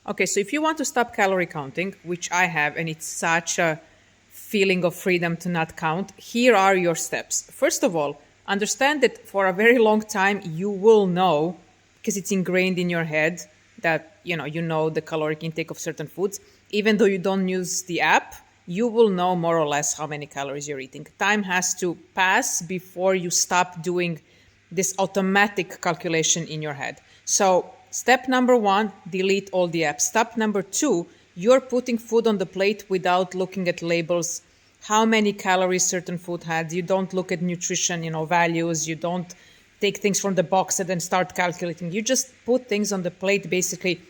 Okay, so if you want to stop calorie counting, which I have, and it's such a feeling of freedom to not count, here are your steps. First of all, understand that for a very long time you will know, because it's ingrained in your head, that you know the caloric intake of certain foods. Even though you don't use the app, you will know more or less how many calories you're eating. Time has to pass before you stop doing this automatic calculation in your head. So step number one, delete all the apps. Step number two, you're putting food on the plate without looking at labels, how many calories certain food had. You don't look at nutrition, values. You don't take things from the box and then start calculating. You just put things on the plate, basically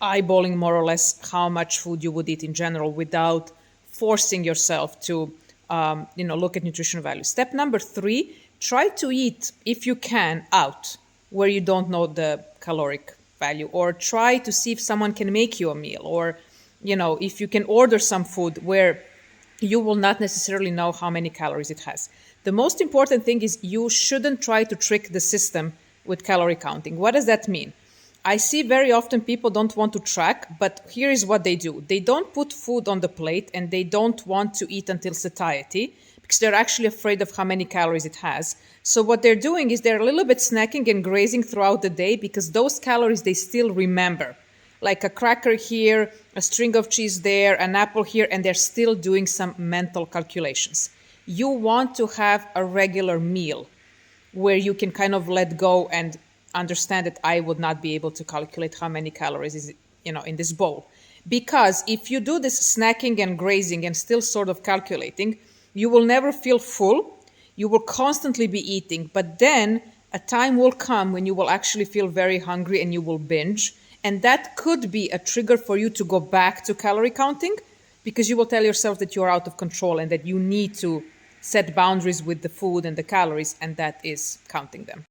eyeballing more or less how much food you would eat in general without forcing yourself to look at nutritional values. Step number three, try to eat, if you can, out where you don't know the caloric value, or try to see if someone can make you a meal, or if you can order some food where you will not necessarily know how many calories it has. The most important thing is you shouldn't try to trick the system with calorie counting. What does that mean? I see very often people don't want to track, but here is what they do. They don't put food on the plate and they don't want to eat until satiety because they're actually afraid of how many calories it has. So what they're doing is they're a little bit snacking and grazing throughout the day because those calories they still remember. Like a cracker here, a string of cheese there, an apple here, and they're still doing some mental calculations. You want to have a regular meal where you can kind of let go and understand that I would not be able to calculate how many calories is in this bowl. Because if you do this snacking and grazing and still sort of calculating, you will never feel full. You will constantly be eating, but then a time will come when you will actually feel very hungry and you will binge. And that could be a trigger for you to go back to calorie counting because you will tell yourself that you're out of control and that you need to set boundaries with the food and the calories, and that is counting them.